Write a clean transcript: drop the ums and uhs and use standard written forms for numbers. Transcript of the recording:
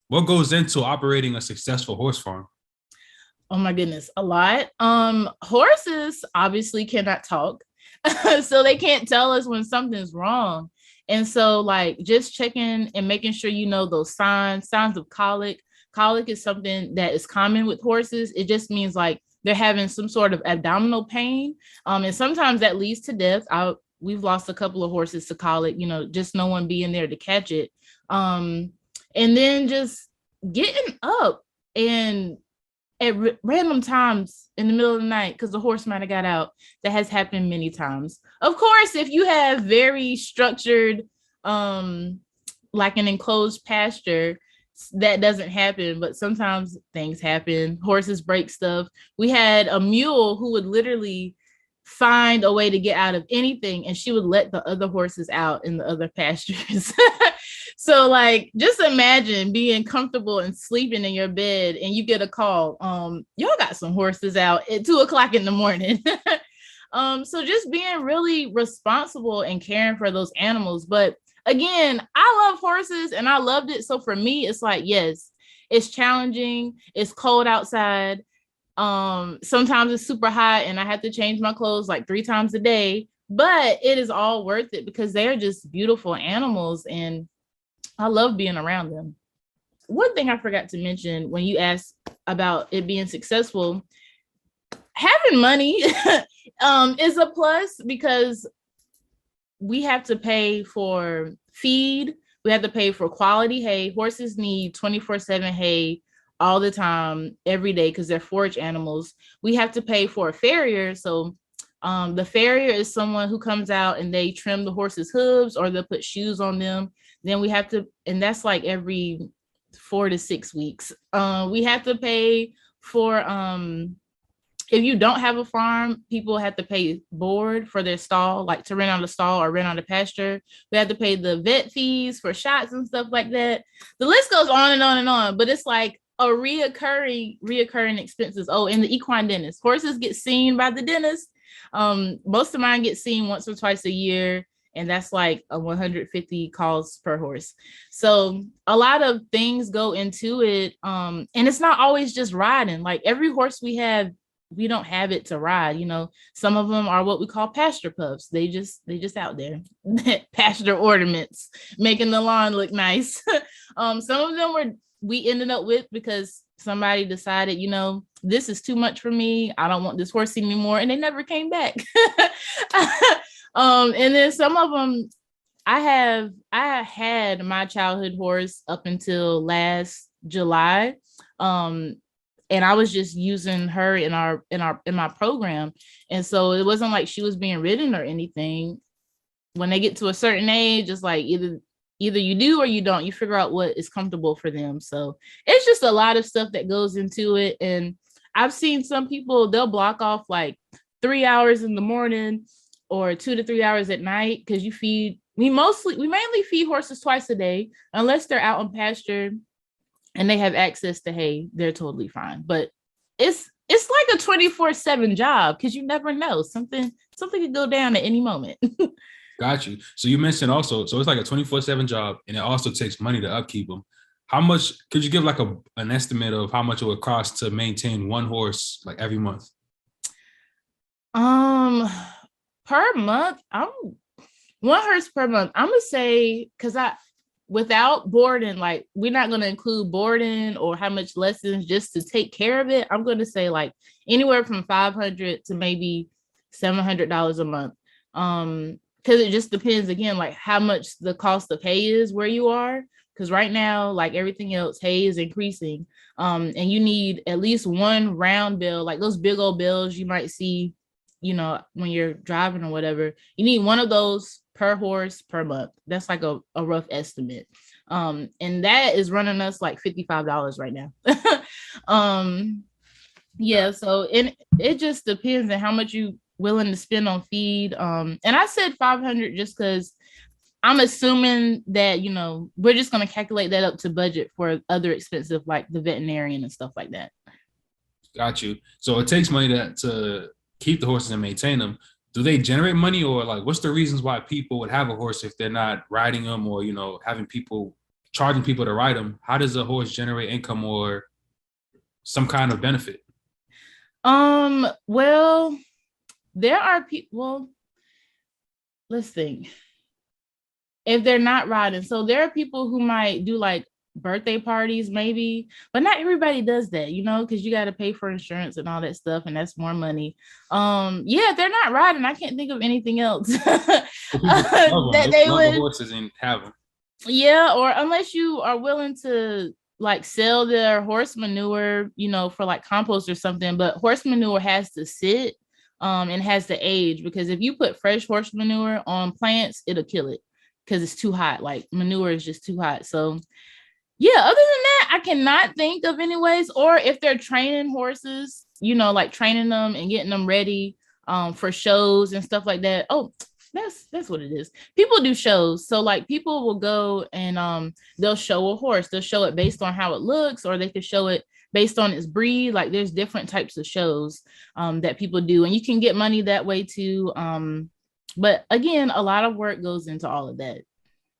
What goes into operating a successful horse farm? Oh my goodness, a lot. Horses obviously cannot talk, so they can't tell us when something's wrong. And so, like, just checking and making sure you know those signs of colic. Colic is something that is common with horses. It just means like they're having some sort of abdominal pain, and sometimes that leads to death. We've lost a couple of horses to colic. Just no one being there to catch it. And then just getting up and at random times in the middle of the night because the horse might have got out. That has happened many times. Of course, if you have very structured, um, like an enclosed pasture, that doesn't happen, but sometimes things happen. Horses break stuff. We had a mule who would literally find a way to get out of anything, and she would let the other horses out in the other pastures. So, like, just imagine being comfortable and sleeping in your bed and you get a call. Y'all got some horses out at 2 o'clock in the morning. So just being really responsible and caring for those animals. But again, I love horses and I loved it. So for me, it's like, yes, it's challenging. It's cold outside. Sometimes it's super hot and I have to change my clothes like 3 times a day, but it is all worth it because they're just beautiful animals and I love being around them. One thing I forgot to mention when you asked about it being successful, having money is a plus because we have to pay for feed. We have to pay for quality hay. Horses need 24/7 hay all the time, every day, because they're forage animals. We have to pay for a farrier. So the farrier is someone who comes out and they trim the horse's hooves or they'll put shoes on them. Then we have to, and that's like every 4 to 6 weeks. We have to pay for if you don't have a farm, people have to pay board for their stall, like to rent out a stall or rent out a pasture. We have to pay the vet fees for shots and stuff like that. The list goes on and on and on, but it's like a reoccurring expenses. Oh, and the equine dentist. Horses get seen by the dentist. Most of mine get seen once or twice a year, and that's like a 150 calls per horse. So a lot of things go into it. And it's not always just riding. Like every horse we don't have it to ride. Some of them are what we call pasture pups. They just out there. Pasture ornaments, making the lawn look nice. Some of them we ended up with because somebody decided, this is too much for me. I don't want this horse anymore. And they never came back. And then some of them, I had my childhood horse up until last July. And I was just using her in my program. And so it wasn't like she was being ridden or anything. When they get to a certain age, it's like either you do or you don't. You figure out what is comfortable for them. So it's just a lot of stuff that goes into it. And I've seen some people, they'll block off like 3 hours in the morning or 2 to 3 hours at night because we mainly feed horses twice a day, unless they're out on pasture and they have access to hay, they're totally fine. But it's like a 24/7 job because you never know. Something could go down at any moment. Got you. So you mentioned also, so it's like a 24/7 job, and it also takes money to upkeep them. How much could you give like an estimate of how much it would cost to maintain one horse like every month? Um, per month, I'm 1 horse per month. I'm gonna say because without boarding, like we're not gonna include boarding or how much lessons just to take care of it. I'm gonna say like anywhere from $500 to maybe $700 a month. Because it just depends again, like how much the cost of hay is where you are. Because right now, like everything else, hay is increasing. And you need at least one round bill, like those big old bills you might see, when you're driving or whatever. You need one of those per horse per month. That's like a rough estimate. And that is running us like $55 right now. Yeah, so it just depends on how much you willing to spend on feed. And I said 500 just because I'm assuming that, we're just going to calculate that up to budget for other expensive like the veterinarian and stuff like that. Got you. So it takes money to keep the horses and maintain them. Do they generate money, or like what's the reasons why people would have a horse if they're not riding them or having people charging people to ride them, how does a horse generate income or some kind of benefit? Well, there are people, well, let's think. If they're not riding, so there are people who might do like birthday parties, maybe, but not everybody does that, because you got to pay for insurance and all that stuff, and that's more money. Yeah, if they're not riding, I can't think of anything else that they Love the would. horses and have them. Yeah, or unless you are willing to like sell their horse manure, for like compost or something, but horse manure has to sit and has to age, because if you put fresh horse manure on plants, it'll kill it because it's too hot. Like manure is just too hot. So yeah, other than that, I cannot think of any ways. Or if they're training horses, like training them and getting them ready for shows and stuff like that. Oh, that's what it is. People do shows. So like people will go and they'll show a horse. They'll show it based on how it looks, or they could show it based on its breed. Like there's different types of shows that people do, and you can get money that way too. But again, a lot of work goes into all of that.